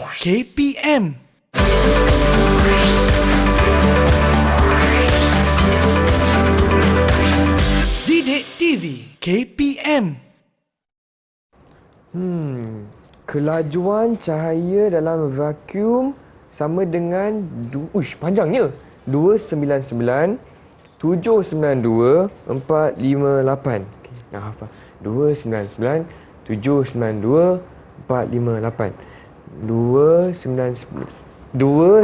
KPM. Didik TV KPM. Kelajuan cahaya dalam vakum sama dengan panjangnya 299 792 458. Okey, nak hafal. 299 792 458. 299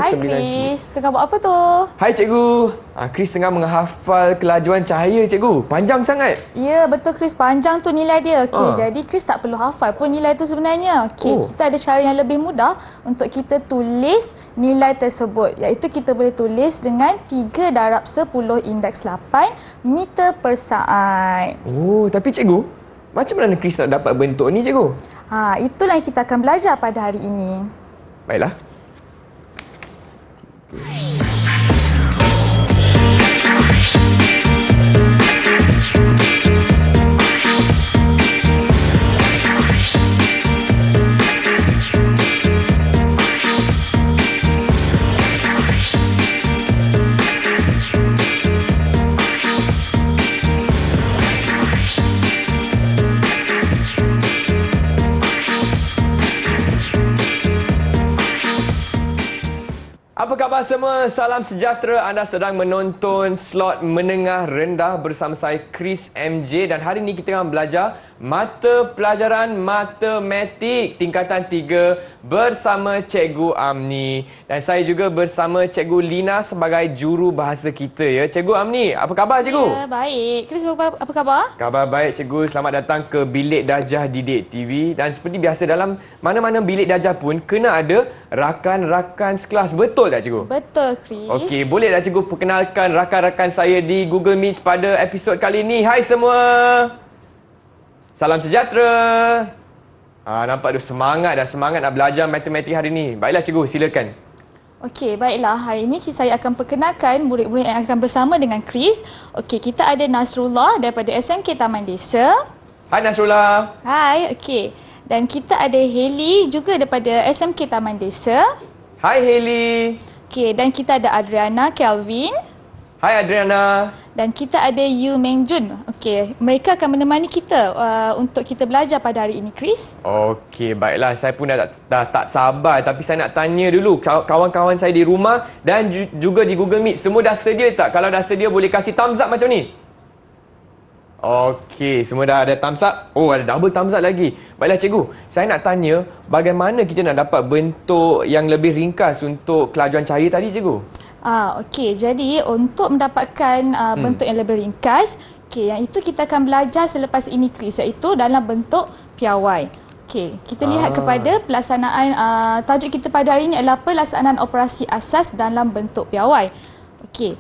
Hai Chris, tengah buat apa tu? Hai cikgu. Chris tengah menghafal kelajuan cahaya cikgu. Panjang sangat. Ya, betul Chris. Panjang tu nilai dia. Okey, jadi Chris tak perlu hafal pun nilai tu sebenarnya. Okey, kita ada cara yang lebih mudah untuk kita tulis nilai tersebut. Iaitu kita boleh tulis dengan 3 darab 10 indeks 8 meter per saat. Oh, tapi cikgu, macam mana Chris nak dapat bentuk ni cikgu? Itulah yang kita akan belajar pada hari ini. Baiklah. Apa khabar semua? Salam sejahtera. Anda sedang menonton slot menengah rendah bersama saya Chris MJ dan hari ini kita akan belajar mata pelajaran matematik tingkatan 3 bersama Cikgu Amni dan saya juga bersama Cikgu Lina sebagai juru bahasa kita ya. Cikgu Amni, apa khabar cikgu? Ya, baik. Chris, apa khabar? Khabar baik cikgu. Selamat datang ke Bilik Darjah Didik TV dan seperti biasa dalam mana-mana bilik darjah pun kena ada rakan-rakan sekelas. Betul tak cikgu? Betul Chris. Okey, boleh tak cikgu perkenalkan rakan-rakan saya di Google Meet pada episod kali ini? Hai semua. Salam sejahtera. Nampak tu semangat nak belajar matematik hari ini. Baiklah cikgu, silakan. Okey, baiklah. Hari ini saya akan perkenalkan murid-murid yang akan bersama dengan Chris. Okey, kita ada Nasrullah daripada SMK Taman Desa. Hai Nasrullah. Hai, okey. Dan kita ada Hailey juga daripada SMK Taman Desa. Hai Hailey. Okey, dan kita ada Adriana Kelvin. Hai Adriana. Dan kita ada Yu Meng Jun. Okey, mereka akan menemani kita untuk kita belajar pada hari ini, Chris. Okey, baiklah. Saya pun dah tak sabar tapi saya nak tanya dulu kawan-kawan saya di rumah dan juga di Google Meet. Semua dah sedia tak? Kalau dah sedia boleh kasih thumbs up macam ni. Okey, semua dah ada thumbs up. Oh, ada double thumbs up lagi. Baiklah cikgu, saya nak tanya bagaimana kita nak dapat bentuk yang lebih ringkas untuk kelajuan cahaya tadi cikgu? Okey, jadi untuk mendapatkan bentuk yang lebih ringkas, yang itu kita akan belajar selepas ini Chris, iaitu dalam bentuk piawai. Okey, kita lihat kepada pelaksanaan tajuk kita pada hari ini adalah pelaksanaan operasi asas dalam bentuk piawai. Okey.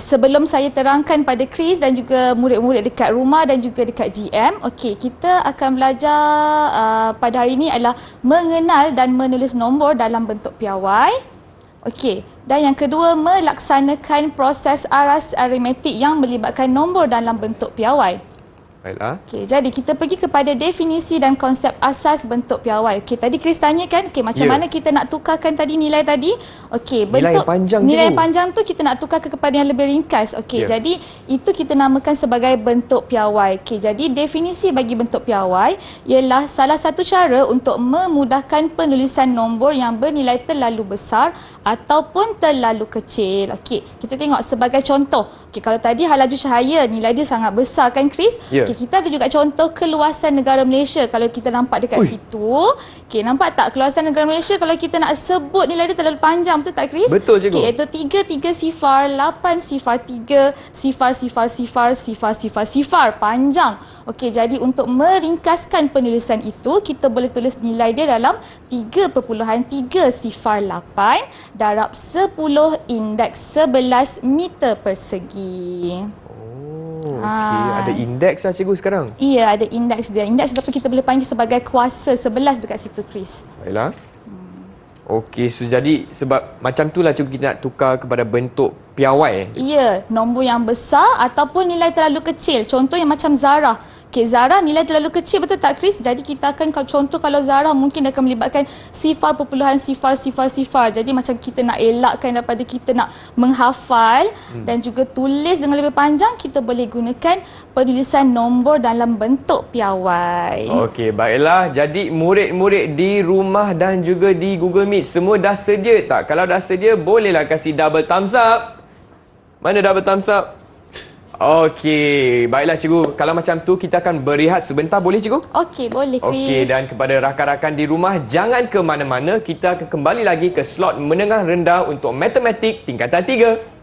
Sebelum saya terangkan pada Chris dan juga murid-murid dekat rumah dan juga dekat GM, okey, kita akan belajar pada hari ini adalah mengenal dan menulis nombor dalam bentuk piawai. Okey, dan yang kedua melaksanakan proses aras aritmetik yang melibatkan nombor dalam bentuk piawai. Baiklah. Okey, jadi kita pergi kepada definisi dan konsep asas bentuk piawai. Okey, tadi Chris tanya kan, macam mana kita nak tukarkan tadi nilai tadi? Okey, bentuk nilai yang panjang tu kita nak tukar kepada yang lebih ringkas. Okey, jadi itu kita namakan sebagai bentuk piawai. Okey, jadi definisi bagi bentuk piawai ialah salah satu cara untuk memudahkan penulisan nombor yang bernilai terlalu besar ataupun terlalu kecil. Okey, kita tengok sebagai contoh. Okey, kalau tadi halaju cahaya nilai dia sangat besar kan Chris? Kita ada juga contoh keluasan negara Malaysia. Kalau kita nampak dekat situ, nampak tak keluasan negara Malaysia kalau kita nak sebut nilai dia terlalu panjang, betul tak Chris? Betul cikgu. Iaitu 33 sifar, 8 sifar, 3 sifar, sifar, sifar, sifar, sifar, sifar, panjang. Okey, jadi untuk meringkaskan penulisan itu, kita boleh tulis nilai dia dalam 3.3 sifar 8 darab 10 indeks 11 meter persegi. Okey, ada indeks lah cikgu sekarang? Ya, ada indeks dia. Indeks itu kita boleh panggil sebagai kuasa 11 dekat situ, Chris. Baiklah. Okey, so jadi sebab macam itulah cikgu kita nak tukar kepada bentuk piawai. Ya, nombor yang besar ataupun nilai terlalu kecil. Contoh yang macam zarah. Okey, Zara nilai terlalu kecil, betul tak Chris? Jadi kita akan, contoh kalau Zara mungkin akan melibatkan sifar, perpuluhan, sifar. Jadi macam kita nak elakkan daripada kita nak menghafal dan juga tulis dengan lebih panjang, kita boleh gunakan penulisan nombor dalam bentuk piawai. Okey, baiklah. Jadi murid-murid di rumah dan juga di Google Meet, semua dah sedia tak? Kalau dah sedia, bolehlah kasih double thumbs up. Mana double thumbs up? Okey, baiklah cikgu. Kalau macam tu kita akan berehat sebentar, boleh cikgu? Okey, boleh Chris. Okey, dan kepada rakan-rakan di rumah, jangan ke mana-mana. Kita akan kembali lagi ke slot menengah rendah untuk matematik tingkatan 3.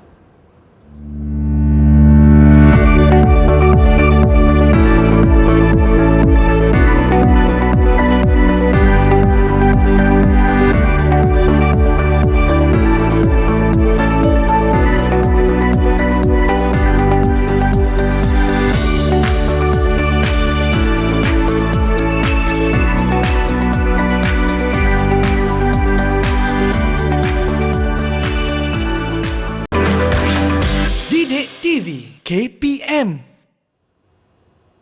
KPM.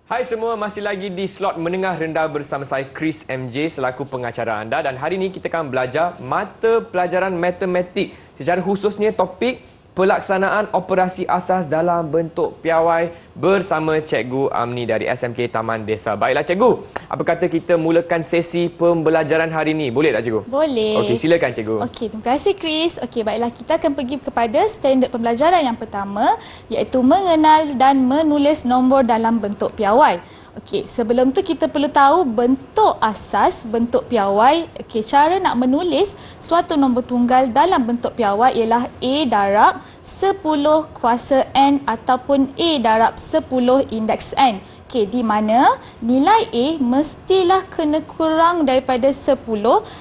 Hai semua, masih lagi di slot menengah rendah bersama saya Chris MJ selaku pengacara anda, dan hari ini kita akan belajar mata pelajaran matematik, secara khususnya topik pelaksanaan operasi asas dalam bentuk piawai bersama Cikgu Amni dari SMK Taman Desa. Baiklah Cikgu, apa kata kita mulakan sesi pembelajaran hari ini? Boleh tak Cikgu? Boleh. Okey, silakan Cikgu. Okey, terima kasih Chris. Okey, baiklah, kita akan pergi kepada standard pembelajaran yang pertama, iaitu mengenal dan menulis nombor dalam bentuk piawai. Okey, sebelum tu kita perlu tahu bentuk asas bentuk piawai. Okey, cara nak menulis suatu nombor tunggal dalam bentuk piawai ialah A darab 10 kuasa N ataupun A darab 10 indeks N. Okey, di mana nilai A mestilah kena kurang daripada 10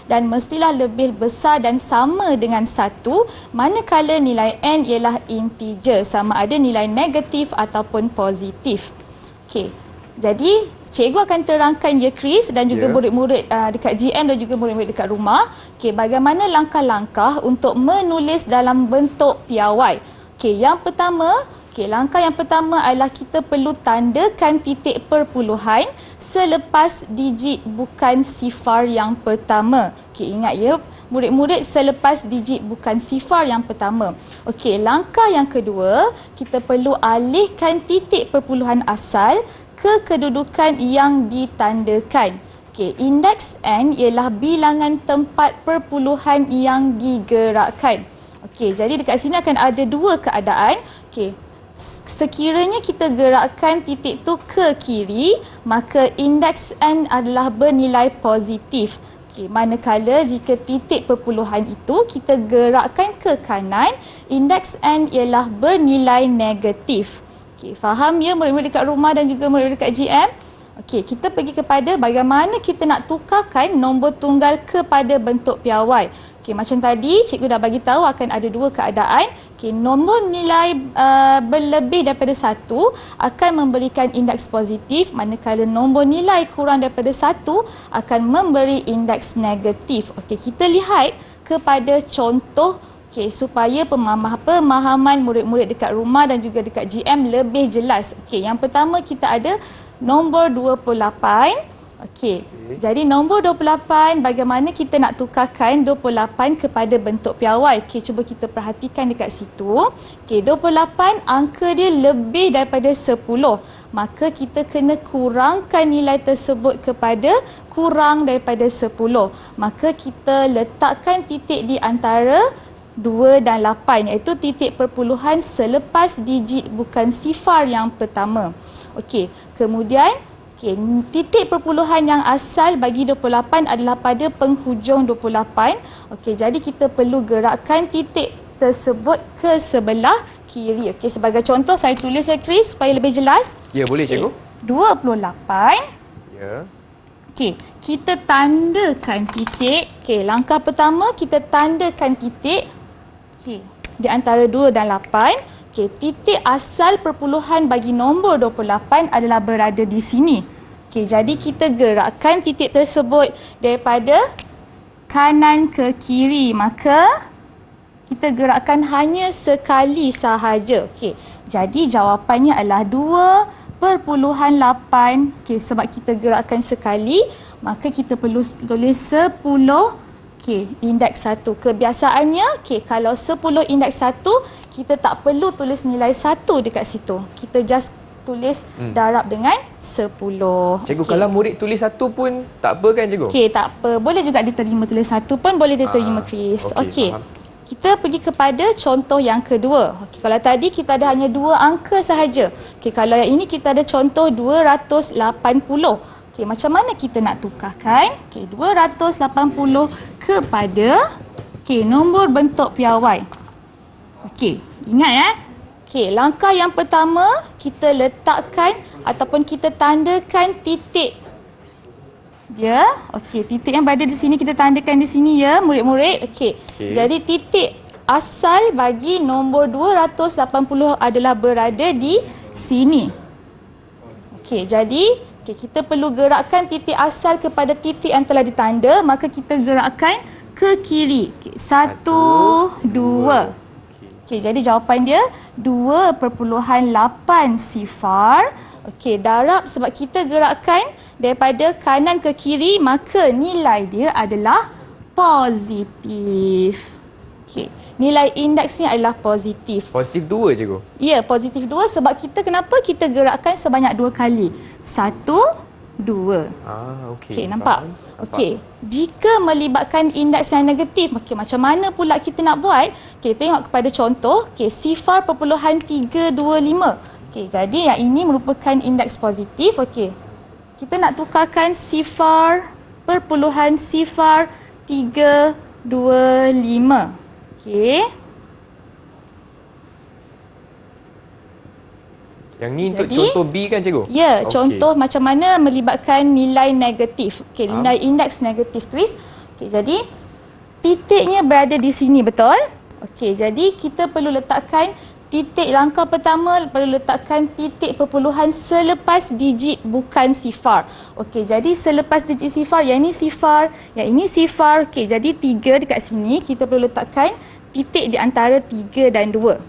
dan mestilah lebih besar dan sama dengan 1, manakala nilai N ialah integer, sama ada nilai negatif ataupun positif. Okey, jadi cikgu akan terangkan ya Chris dan juga murid-murid dekat GM dan juga murid-murid dekat rumah. Okey, bagaimana langkah-langkah untuk menulis dalam bentuk piawai. Okey, yang pertama, langkah yang pertama adalah kita perlu tandakan titik perpuluhan selepas digit bukan sifar yang pertama. Okey, ingat ya murid-murid, selepas digit bukan sifar yang pertama. Okey, langkah yang kedua, kita perlu alihkan titik perpuluhan asal ke kedudukan yang ditandakan. Okey, indeks N ialah bilangan tempat perpuluhan yang digerakkan. Okey, jadi dekat sini akan ada dua keadaan. Okey, sekiranya kita gerakkan titik tu ke kiri, maka indeks N adalah bernilai positif. Okey, manakala jika titik perpuluhan itu kita gerakkan ke kanan, indeks N ialah bernilai negatif. Okey, faham ya murid-murid dekat rumah dan juga murid-murid dekat GM? Okey, kita pergi kepada bagaimana kita nak tukarkan nombor tunggal kepada bentuk piawai. Okey, macam tadi cikgu dah bagi tahu akan ada dua keadaan. Okey, nombor nilai berlebih daripada 1 akan memberikan indeks positif, manakala nombor nilai kurang daripada 1 akan memberi indeks negatif. Okey, kita lihat kepada contoh. Okey, supaya pemahaman murid-murid dekat rumah dan juga dekat GM lebih jelas. Okey, yang pertama kita ada nombor 28. Okey, jadi nombor 28, bagaimana kita nak tukarkan 28 kepada bentuk piawai? Okey, cuba kita perhatikan dekat situ. Okey, 28 angka dia lebih daripada 10. Maka kita kena kurangkan nilai tersebut kepada kurang daripada 10. Maka kita letakkan titik di antara 2 dan 8, iaitu titik perpuluhan selepas digit bukan sifar yang pertama. Okey, kemudian titik perpuluhan yang asal bagi 28 adalah pada penghujung 28. Okey, jadi kita perlu gerakkan titik tersebut ke sebelah kiri. Okey, sebagai contoh saya tulis ya Chris supaya lebih jelas. Ya, boleh cikgu. 28. Ya. Okey, kita tandakan titik. Okey, langkah pertama kita tandakan titik di antara 2 dan 8. Okey, titik asal perpuluhan bagi nombor 28 adalah berada di sini. Okey, jadi kita gerakkan titik tersebut daripada kanan ke kiri. Maka kita gerakkan hanya sekali sahaja. Okey, jadi jawapannya adalah 2 Okey, sebab kita gerakkan sekali, maka kita perlu tulis 10. Okey, indeks 1. Kebiasaannya, okey, kalau 10 indeks 1, kita tak perlu tulis nilai 1 dekat situ. Kita just tulis darab dengan 10. Cikgu, kalau murid tulis 1 pun tak apa kan cikgu? Okey, tak apa. Boleh juga diterima tulis 1 pun boleh diterima, Chris. Okey. Kita pergi kepada contoh yang kedua. Okey, kalau tadi kita ada hanya 2 angka sahaja. Okey, kalau yang ini kita ada contoh 280. Okey, macam mana kita nak tukarkan? Okey, 280 kepada nombor bentuk piawai. Okey, ingat ya. Okey, langkah yang pertama kita letakkan ataupun kita tandakan titik dia. Okey, titik yang berada di sini kita tandakan di sini ya, murid-murid. Okey. Jadi titik asal bagi nombor 280 adalah berada di sini. Okey, jadi kita perlu gerakkan titik asal kepada titik yang telah ditanda, maka kita gerakkan ke kiri. 1, 2. Okey, jadi jawapan dia 2.8 sifar. Okey, darab sebab kita gerakkan daripada kanan ke kiri, maka nilai dia adalah positif. Okey, nilai indeksnya adalah positif. Positif 2 cikgu? Ya, positif 2 sebab kenapa kita gerakkan sebanyak 2 kali. 1, 2. Okey. Okey, nampak? Okey, jika melibatkan indeks yang negatif, macam mana pula kita nak buat? Okey, tengok kepada contoh. Okey, sifar perpuluhan 325. Okey, jadi yang ini merupakan indeks positif. Okey, kita nak tukarkan sifar perpuluhan 325. Okey. Yang ni untuk contoh B kan cikgu? Ya, contoh macam mana melibatkan nilai negatif. Okey, nilai indeks negatif, Chris. Okey, jadi titiknya berada di sini, betul? Okey, jadi kita perlu letakkan titik langkah pertama, perlu letakkan titik perpuluhan selepas digit bukan sifar. Okey, jadi selepas digit sifar, yang ini sifar, yang ini sifar. Okey, jadi 3 dekat sini, kita perlu letakkan titik di antara 3 dan 2.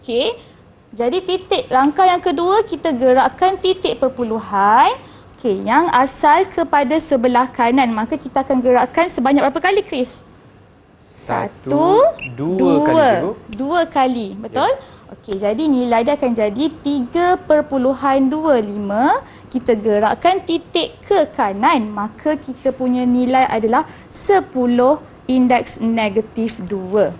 Okey. Jadi titik langkah yang kedua kita gerakkan titik perpuluhan yang asal kepada sebelah kanan. Maka kita akan gerakkan sebanyak berapa kali, Chris? 1, 2 kali. 2 kali, betul? Ya. Okey, jadi nilai dia akan jadi 3.25. Kita gerakkan titik ke kanan, maka kita punya nilai adalah 10 indeks negatif 2.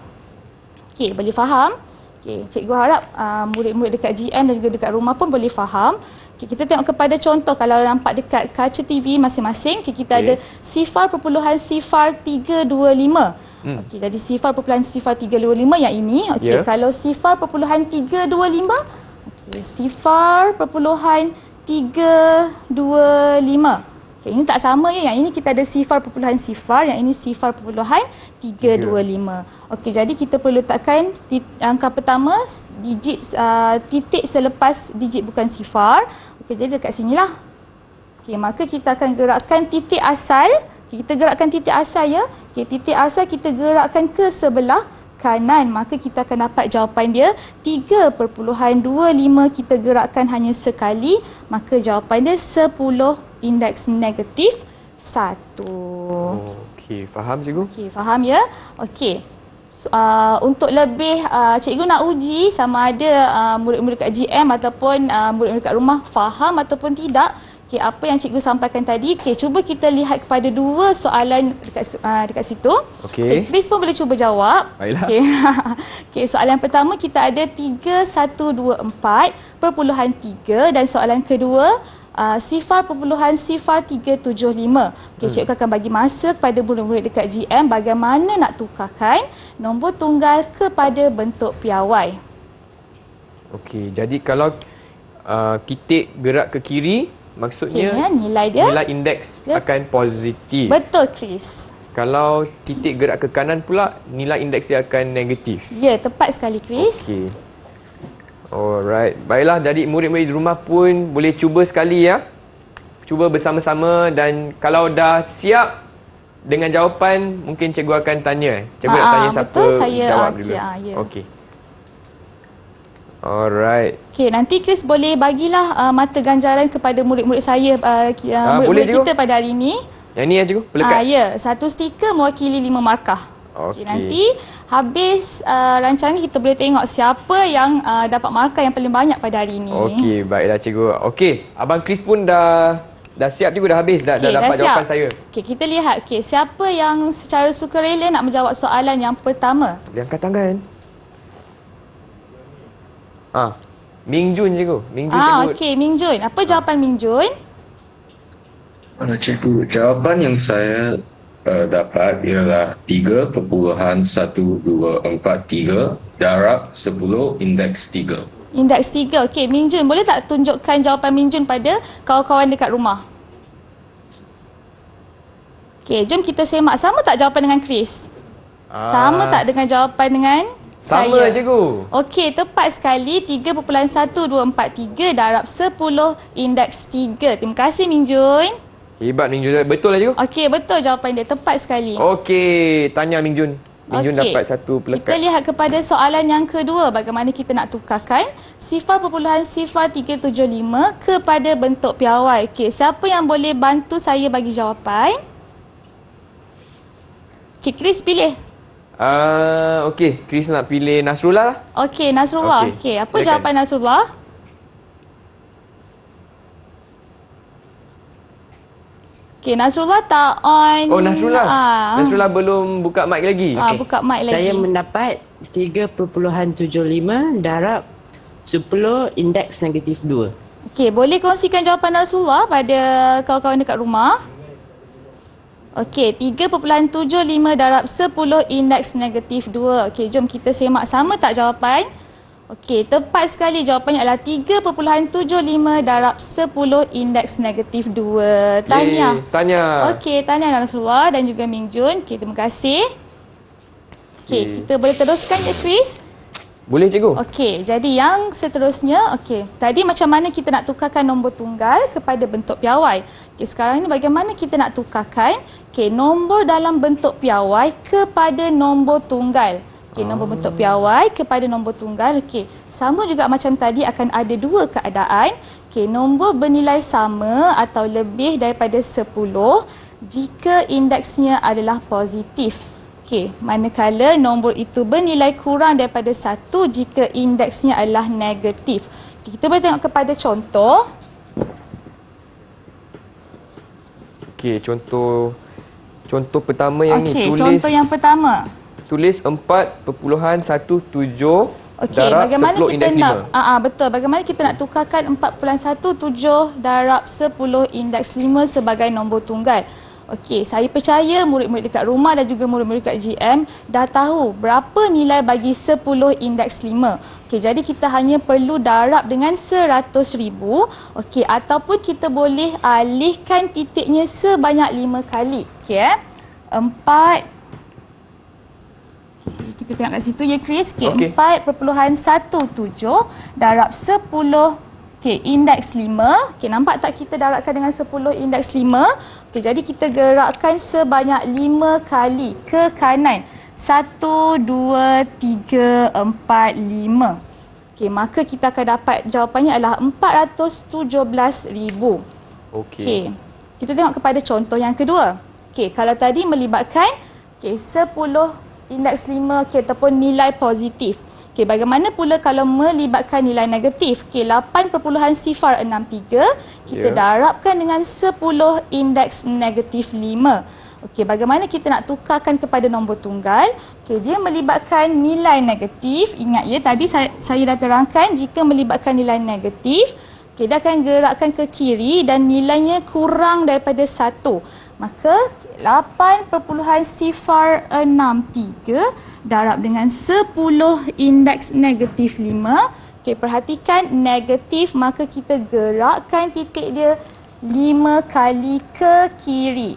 Okey, boleh faham? Okay, cikgu harap murid-murid dekat GM dan juga dekat rumah pun boleh faham. Okay, kita tengok kepada contoh, kalau nampak dekat kaca TV masing-masing, kita ada sifar perpuluhan sifar 325. Okey, jadi sifar perpuluhan sifar 325 yang ini. Okey, kalau sifar perpuluhan 325, okey, sifar perpuluhan 325. Okay, ini tak sama ya. Yang ini kita ada sifar perpuluhan sifar, yang ini sifar perpuluhan 325. Okey, jadi kita perlu letakkan angka pertama digit titik selepas digit bukan sifar. Okey, jadi dekat sinilah. Okey, maka kita akan gerakkan titik asal. Okay, kita gerakkan titik asal ya. Okey, titik asal kita gerakkan ke sebelah kanan, maka kita akan dapat jawapan dia 3.25. Kita gerakkan hanya sekali, maka jawapan dia 10 indeks negatif 1. Okey, faham cikgu? Okey, faham ya? Okey. Untuk lebih cikgu nak uji sama ada murid-murid kat GM ataupun murid-murid kat rumah faham ataupun tidak. Okey, apa yang cikgu sampaikan tadi. Okey, cuba kita lihat kepada 2 soalan dekat situ. Okey, Chris pun boleh cuba jawab. Baiklah. Okey. Okey, soalan pertama kita ada 3124.3 dan soalan kedua sifar perpuluhan sifar 375. Okey, cikgu akan bagi masa kepada murid-murid dekat GM bagaimana nak tukarkan nombor tunggal kepada bentuk piawai. Okey, jadi kalau titik gerak ke kiri, maksudnya nilai dia, nilai indeks akan positif. Betul, Chris. Kalau titik gerak ke kanan pula, nilai indeks dia akan negatif. Ya, tepat sekali, Chris. Okey. Alright. Baiklah, jadi murid-murid di rumah pun boleh cuba sekali ya. Cuba bersama-sama, dan kalau dah siap dengan jawapan, mungkin cikgu akan tanya. Cikgu nak tanya siapa betul, saya jawab dulu. ya. Okey. Alright. Okey, nanti Chris boleh bagilah mata ganjaran kepada murid-murid saya, murid-murid kita pada hari ini. Yang ni ya cikgu, pelekat. Ya, satu stiker mewakili 5 markah. Okey. Nanti habis rancangan kita boleh tengok siapa yang dapat markah yang paling banyak pada hari ini. Okey, baiklah cikgu. Okey, Abang Chris pun dah siap juga, dah habis, dah dapat jawapan saya. Okey, kita lihat siapa yang secara sukarela nak menjawab soalan yang pertama. Boleh angkat tangan. Ming Jun cikgu. Ming Jun cikgu. Okey, Ming Jun. Apa jawapan Ming Jun? Cikgu, jawapan yang saya dapat ialah 3.1243 darab 10 indeks 3. Indeks 3. Okey, Ming Jun, boleh tak tunjukkan jawapan Ming Jun pada kawan-kawan dekat rumah? Okey, jom kita semak. Sama tak jawapan dengan Chris? Sama tak dengan jawapan dengan saya? Sama cikgu. Okey, tepat sekali. 3.1243 darab 10 indeks 3. Terima kasih Ming Jun. Hebat Ming Jun. Betul lah cikgu? Okey, betul jawapan dia. Tepat sekali. Okey, tanya Ming Jun. Ming Jun dapat satu pelekat. Kita lihat kepada soalan yang kedua. Bagaimana kita nak tukarkan 0.0375 kepada bentuk piawai. Okey, siapa yang boleh bantu saya bagi jawapan? Okey, Chris pilih. Okey, Chris nak pilih Nasrullah lah. Okey, Nasrullah. Okey, apa silakan. jawapan Nasrullah? Okey, Nasrullah tak on. Oh, Nasrullah. Nasrullah belum buka mic lagi. Buka mic lagi. Saya mendapat 3.75 darab 10 indeks negatif 2. Okey, boleh kongsikan jawapan Nasrullah pada kawan-kawan dekat rumah? Okey, 3.75 darab 10 indeks negatif 2. Okey, jom kita semak. Sama tak jawapan? Okey, tepat sekali jawapannya adalah 3.75 darab 10 indeks negatif 2. Tahniah. Tahniah. Okey, tahniah Nasrullah dan juga Ming Jun. Okey, terima kasih. Okey, kita boleh teruskan ya Chris? Boleh cikgu. Okey, jadi yang seterusnya, tadi macam mana kita nak tukarkan nombor tunggal kepada bentuk piawai. Okey, sekarang ni bagaimana kita nak tukarkan nombor dalam bentuk piawai kepada nombor tunggal. Okey, nombor bentuk piawai kepada nombor tunggal. Okey, sama juga macam tadi akan ada dua keadaan. Okey, nombor bernilai sama atau lebih daripada 10 jika indeksnya adalah positif. Okey, manakala nombor itu bernilai kurang daripada 1 jika indeksnya adalah negatif. Okey, kita boleh tengok kepada contoh. Okey, contoh pertama yang ni. Okey, contoh yang pertama. Tulis 4.17 Okey, darab bagaimana 10 kita indeks nak 5. betul. Bagaimana kita nak tukarkan 4.17 darab 10 indeks 5 sebagai nombor tunggal? Okey, saya percaya murid-murid dekat rumah dan juga murid-murid dekat GM dah tahu berapa nilai bagi 10 indeks 5. Okey, jadi kita hanya perlu darab dengan 100,000. Okey, ataupun kita boleh alihkan titiknya sebanyak 5 kali. Okey, 4. Kita tengok kat situ ya Chris. Okey, 4.17 darab 10 indeks 5. Okey, nampak tak kita darabkan dengan 10 indeks 5? Okey, jadi kita gerakkan sebanyak 5 kali ke kanan. 1, 2, 3, 4, 5. Okey, maka kita akan dapat jawapannya adalah 417,000. Okey, kita tengok kepada contoh yang kedua. Okey, kalau tadi melibatkan 10 indeks 5 ataupun nilai positif. Okey, bagaimana pula kalau melibatkan nilai negatif? Okey, 8.063 kita darabkan dengan 10 indeks negatif 5. Okey, bagaimana kita nak tukarkan kepada nombor tunggal? Okey, dia melibatkan nilai negatif. Ingat ya, tadi saya dah terangkan jika melibatkan nilai negatif, okey, dia akan gerakkan ke kiri dan nilainya kurang daripada 1. Maka 8.063 darab dengan 10 indeks negatif 5. Okey, perhatikan negatif, maka kita gerakkan titik dia 5 kali ke kiri.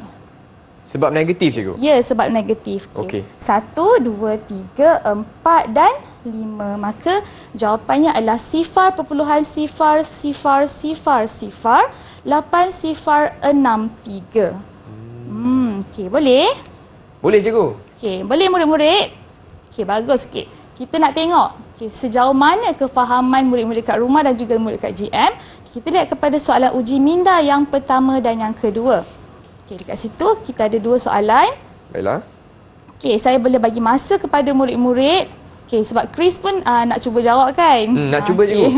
Sebab negatif cikgu? Ya, sebab negatif. Okey. 1, 2, 3, 4 dan 5. Maka jawapannya adalah 0.00008063. Okey, boleh? Boleh cikgu. Okey, boleh murid-murid? Okey, bagus sikit. Kita nak tengok. Okey, sejauh mana kefahaman murid-murid kat rumah dan juga murid kat GM. Kita lihat kepada soalan uji minda yang pertama dan yang kedua. Okey, dekat situ kita ada 2 soalan. Baiklah. Okey, saya boleh bagi masa kepada murid-murid. Okey, sebab Chris pun nak cuba jawab kan? Nak cuba cikgu.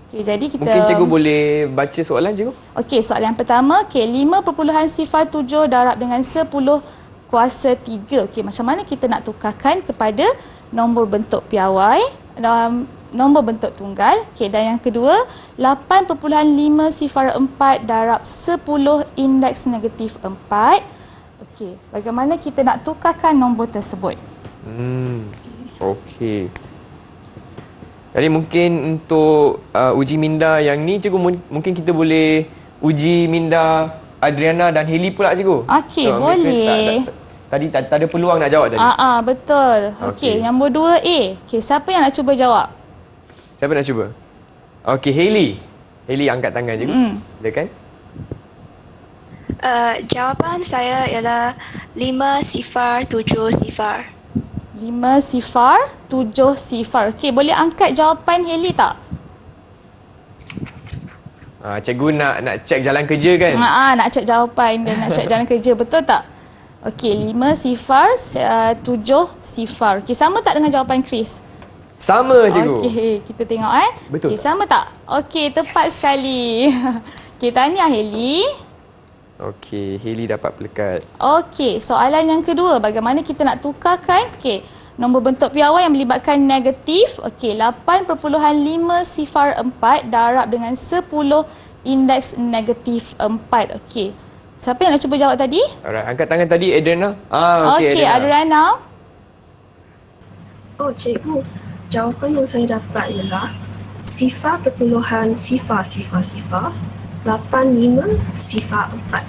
Okey, jadi kita Mungkin cikgu boleh baca soalan cikgu? Okey, soalan yang pertama, okey 5.07 darab dengan 10 kuasa 3. Okey, macam mana kita nak tukarkan kepada nombor bentuk piawai, nombor bentuk tunggal. Okey, dan yang kedua, 8.504 darab 10 indeks negatif 4. Okey, bagaimana kita nak tukarkan nombor tersebut? Okey. Jadi mungkin untuk uji minda yang ni cikgu mungkin kita boleh uji minda Adriana dan Hailey pula cikgu. Okey, boleh. Tadi tak ada peluang nak jawab tadi. Betul. Okey, nombor 2A. Okey, siapa yang nak cuba jawab? Siapa nak cuba? Okey, Hailey. Hailey angkat tangan cikgu. Silakan. Jawapan saya ialah 5070. 5070. Okey, boleh angkat jawapan Hailey tak? Cikgu nak cek jalan kerja kan? Nak cek jawapan dan nak cek jalan kerja, betul tak? Okey, 5070. Okey, sama tak dengan jawapan Chris? Sama cikgu. Okey, kita tengok Betul. Okey, sama tak? Okey, tepat sekali. Okey, tahniah Hailey. Okey, Hailey dapat pelekat. Okey, soalan yang kedua, bagaimana kita nak tukarkan? Okey, nombor bentuk piawai yang melibatkan negatif. Okey, 8.504 darab dengan 10 indeks negatif 4. Okey, siapa yang nak cuba jawab tadi? Alright, angkat tangan tadi Adriana. Okey, Adriana. Oh, cikgu. Jawapan yang saya dapat ialah sifar perpuluhan sifar 8504.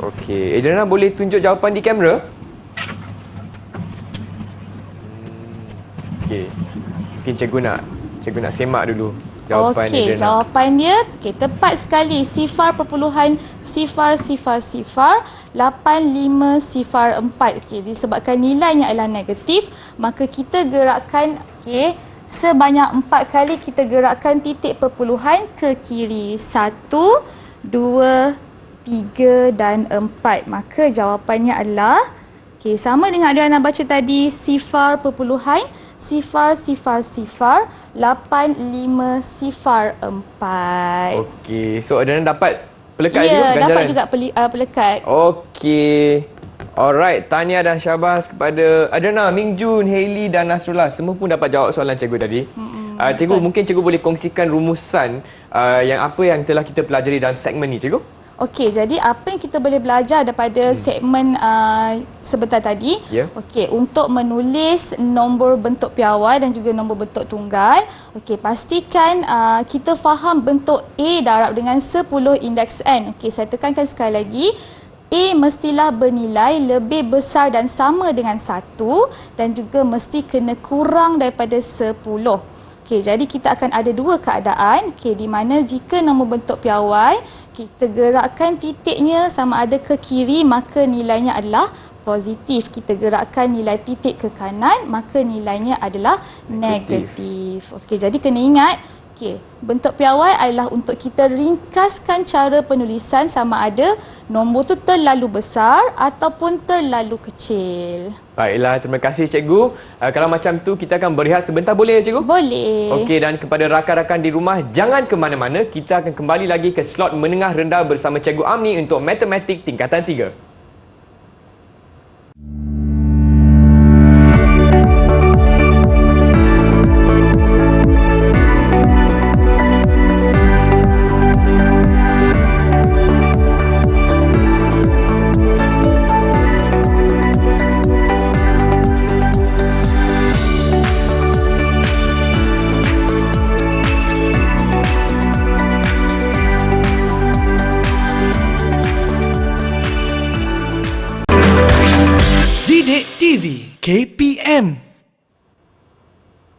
Okey, Adriana boleh tunjuk jawapan di kamera? Okey. Mungkin cikgu nak semak dulu jawapan Okey, Adriana. jawapan dia tepat sekali. Sifar perpuluhan sifar 8504. Okey, disebabkan nilainya adalah negatif, maka kita gerakkan sebanyak 4 kali kita gerakkan titik perpuluhan ke kiri. 1, 2, 3 dan 4. Maka jawapannya adalah sama dengan Adriana baca tadi, sifar perpuluhan sifar 8504. Okey, so Adriana dapat pelekat juga ganjaran? Ya, dapat juga pelekat. Okey. Alright, tahniah dan syabas kepada Adriana, Mingjun, Hailey dan Nasrullah. Semua pun dapat jawab soalan cikgu tadi. Cikgu, mungkin cikgu boleh kongsikan rumusan apa yang telah kita pelajari dalam segmen ni, cikgu? Okey, jadi apa yang kita boleh belajar daripada segmen sebentar tadi? Okey, untuk menulis nombor bentuk piawai dan juga nombor bentuk tunggal, okey, pastikan kita faham bentuk A darab dengan 10 indeks N. Okey, saya tekankan sekali lagi. A mestilah bernilai lebih besar dan sama dengan 1 dan juga mesti kena kurang daripada 10. Okey, jadi kita akan ada 2 keadaan, di mana jika nombor bentuk piawai kita gerakkan titiknya sama ada ke kiri, maka nilainya adalah positif. Kita gerakkan nilai titik ke kanan, maka nilainya adalah negatif. Okey, jadi kena ingat, bentuk piawai adalah untuk kita ringkaskan cara penulisan sama ada nombor tu terlalu besar ataupun terlalu kecil. Baiklah, terima kasih cikgu. Kalau macam tu kita akan berehat sebentar, boleh cikgu? Boleh. Okey, dan kepada rakan-rakan di rumah, jangan ke mana-mana. Kita akan kembali lagi ke slot menengah rendah bersama Cikgu Amni untuk Matematik Tingkatan 3. Didik TV KPM.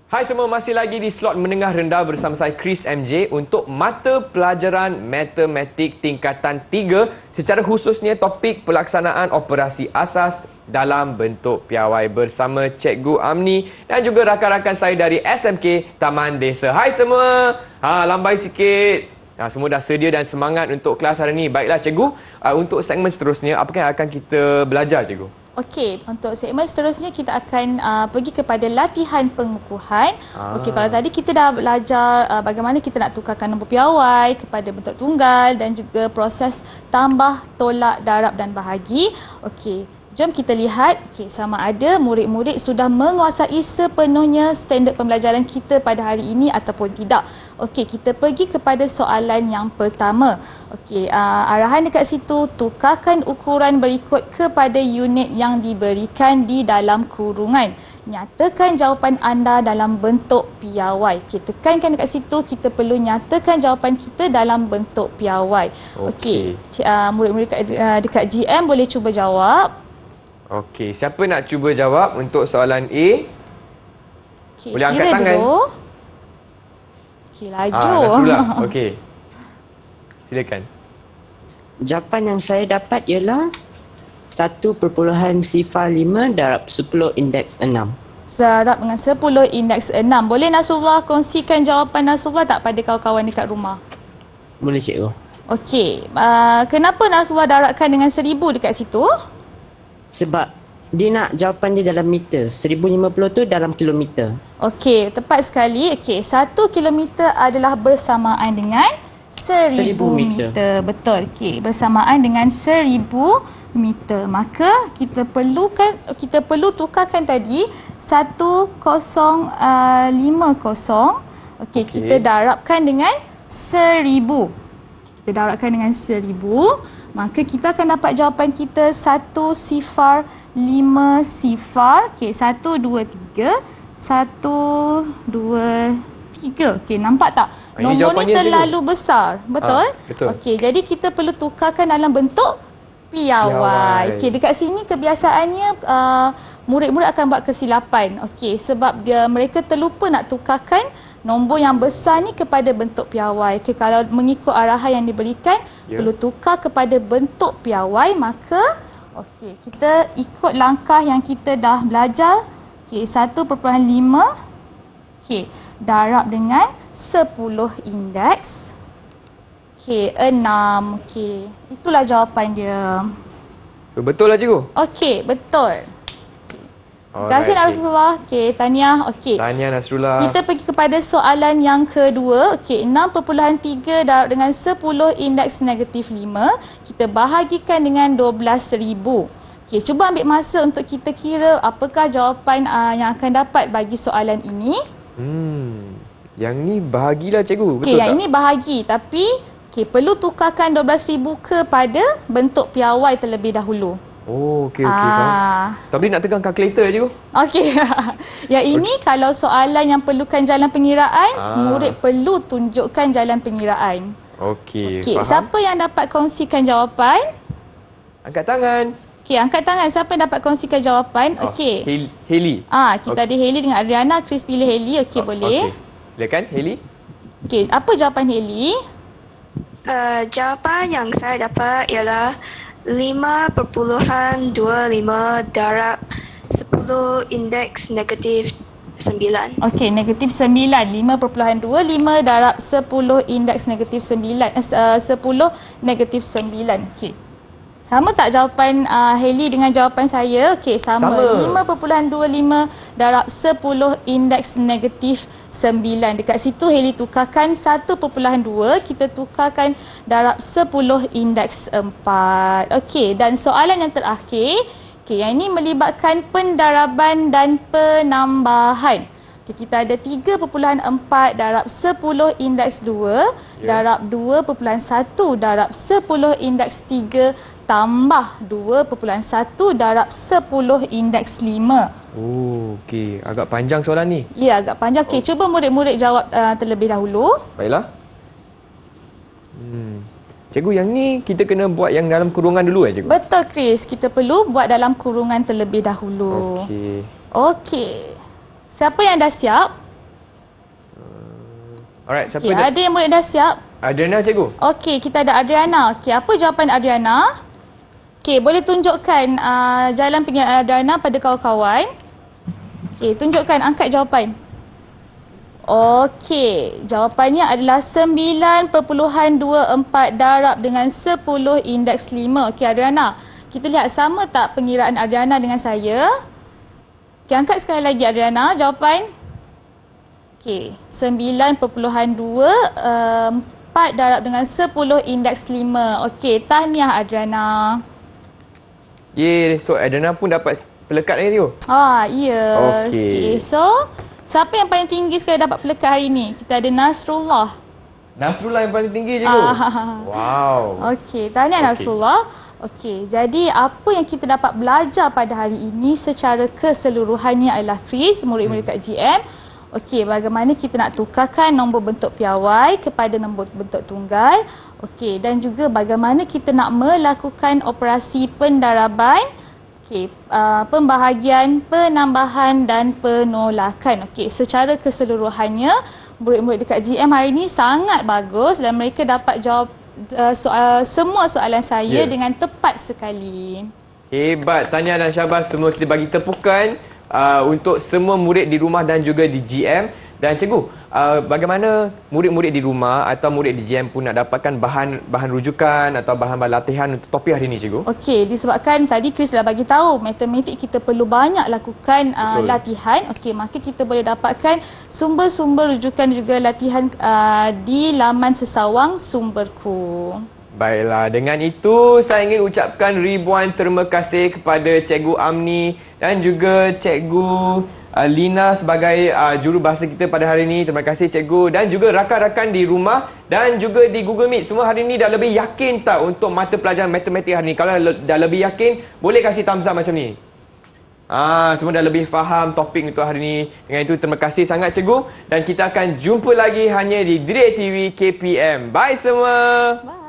Hai semua, masih lagi di slot menengah rendah bersama saya Chris MJ untuk mata pelajaran Matematik Tingkatan 3, secara khususnya topik pelaksanaan operasi asas dalam bentuk piawai bersama Cikgu Amni dan juga rakan-rakan saya dari SMK Taman Desa. Hai semua. Lambai sikit. Semua dah sedia dan semangat untuk kelas hari ini. Baiklah Cikgu, untuk segmen seterusnya apakah yang akan kita belajar Cikgu? Okey, untuk segmen seterusnya kita akan pergi kepada latihan pengukuhan. Okey, kalau tadi kita dah belajar bagaimana kita nak tukarkan nombor piawai kepada bentuk tunggal dan juga proses tambah, tolak, darab dan bahagi. Okey, jom kita lihat sama ada murid-murid sudah menguasai sepenuhnya standard pembelajaran kita pada hari ini ataupun tidak. Okey, kita pergi kepada soalan yang pertama. Okey, arahan dekat situ, tukarkan ukuran berikut kepada unit yang diberikan di dalam kurungan. Nyatakan jawapan anda dalam bentuk piawai. Okey, tekankan dekat situ, kita perlu nyatakan jawapan kita dalam bentuk piawai. Okey, murid-murid dekat GM boleh cuba jawab. Okey, siapa nak cuba jawab untuk soalan A? Boleh angkat tangan. Dulu. Okey, laju. Nasrullah. Okey. Silakan. Jawapan yang saya dapat ialah 1.05 darab 10 indeks 6. Darab dengan 10 indeks 6. Boleh Nasrullah kongsikan jawapan Nasrullah tak pada kawan-kawan dekat rumah? Boleh cikgu. Okey, kenapa Nasrullah darabkan dengan 1000 dekat situ? Sebab dia nak jawapan dia dalam meter. 1050 tu dalam kilometer. Okey, tepat sekali. Okey, 1 kilometer adalah bersamaan dengan 1000 meter. Betul. Okey, bersamaan dengan 1000 meter. Maka kita perlu tukarkan tadi 1050. Okey, kita darabkan dengan 1000. Kita darabkan dengan 1000. Maka kita akan dapat jawapan kita 1050. Okey, 1, 2, 3. 1, 2, 3. Okey, nampak tak? Nombor ni terlalu besar. Betul? Betul. Okey, jadi kita perlu tukarkan dalam bentuk piawai. Okey, dekat sini kebiasaannya murid-murid akan buat kesilapan. Okey, sebab mereka terlupa nak tukarkan nombor yang besar ni kepada bentuk piawai. Okey, kalau mengikut arahan yang diberikan, perlu tukar kepada bentuk piawai, maka okey, kita ikut langkah yang kita dah belajar. Okey, 1.5 okey, darab dengan 10 indeks. Okey, 6. Okey, itulah jawapan dia. Betul lah cikgu? Okey, betul. Terima kasih Nasrullah. Okey, tahniah. Okey. Tahniah Nasrullah. Kita pergi kepada soalan yang kedua. Okey, 6.3 darab dengan 10 indeks negatif 5. Kita bahagikan dengan 12,000. Okey, cuba ambil masa untuk kita kira apakah jawapan yang akan dapat bagi soalan ini. Yang ni bahagilah cikgu. Okey, Betul yang tak? ini bahagi tapi perlu tukarkan 12,000 kepada bentuk piawai terlebih dahulu. Oh, okey, faham. Tak boleh nak tekan kalkulator cikgu? Okey. Yang ini kalau soalan yang perlukan jalan pengiraan, murid perlu tunjukkan jalan pengiraan. Okey, Okey, faham. siapa yang dapat kongsikan jawapan? Angkat tangan. Okey, angkat tangan. Siapa yang dapat kongsikan jawapan? Okey. Hailey. Kita ada Hailey dengan Adriana. Chris pilih Hailey. Okey, boleh. Silakan, Hailey. Okey, apa jawapan Hailey? Jawapan yang saya dapat ialah 5.25 darab 10 indeks negatif 9. Okey, negatif 9. 5.25 darab 10 indeks negatif 9. 10 negatif 9. Okey. Sama tak jawapan Hailey dengan jawapan saya? Okey, sama. 5.25 darab 10 indeks negatif 9. Dekat situ Hailey tukarkan 1.2, kita tukarkan darab 10 indeks 4. Okey, dan soalan yang terakhir, yang ini melibatkan pendaraban dan penambahan. Kita ada 3.4 darab 10 indeks 2 darab 2.1 darab 10 indeks 3 tambah 2.1 darab 10 indeks 5. Oh, okey. Agak panjang soalan ni. Ya, agak panjang. Okey, cuba murid-murid jawab terlebih dahulu. Baiklah. Cikgu, yang ni kita kena buat yang dalam kurungan dulu cikgu? Betul, Chris. Kita perlu buat dalam kurungan terlebih dahulu. Okey. Okey. Siapa yang dah siap? Alright, siapa Okey, ada yang murid dah siap? Adriana cikgu? Okey, kita ada Adriana. Okey, apa jawapan Adriana? Okey, boleh tunjukkan jalan pengiraan Adriana pada kawan-kawan. Okey, tunjukkan angkat jawapan. Okey, jawapannya adalah 9.24 darab dengan 10 indeks 5. Okey, Adriana. Kita lihat sama tak pengiraan Adriana dengan saya? Okey, angkat sekali lagi Adriana jawapan. Okey, 9.24 darab dengan 10 indeks 5. Okey, tahniah Adriana. So Adriana pun dapat pelekat lagi tu. Ya. Okey. So, siapa yang paling tinggi sekali dapat pelekat hari ini? Kita ada Nasrullah. Nasrullah yang paling tinggi je tu. Wow. Okey, tahniah Nasrullah. Okey, jadi apa yang kita dapat belajar pada hari ini secara keseluruhannya adalah Chris, murid-murid kat GM. Okey, bagaimana kita nak tukarkan nombor bentuk piawai kepada nombor bentuk tunggal. Okey, dan juga bagaimana kita nak melakukan operasi pendaraban, pembahagian, penambahan dan penolakan. Okey, secara keseluruhannya murid-murid dekat GM hari ini sangat bagus dan mereka dapat jawab semua soalan saya dengan tepat sekali. Hebat. Tahniah dan syabas semua. Kita bagi tepukan untuk semua murid di rumah dan juga di GM. Dan cikgu, bagaimana murid-murid di rumah atau murid di GM pun nak dapatkan bahan rujukan atau bahan latihan untuk topik hari ini, cikgu? Okey, disebabkan tadi Chris dah bagi tahu matematik kita perlu banyak lakukan latihan. Okey, maka kita boleh dapatkan sumber-sumber rujukan juga latihan di laman sesawang sumberku. Baiklah, dengan itu saya ingin ucapkan ribuan terima kasih kepada Cikgu Amni dan juga Cikgu Lina sebagai jurubahasa kita pada hari ini. Terima kasih Cikgu dan juga rakan-rakan di rumah dan juga di Google Meet. Semua hari ini dah lebih yakin tak untuk mata pelajaran matematik hari ini? Kalau dah lebih yakin, boleh kasih thumbs up macam ni. Semua dah lebih faham topik untuk hari ini. Dengan itu, terima kasih sangat Cikgu. Dan kita akan jumpa lagi hanya di Didik TV KPM. Bye semua. Bye.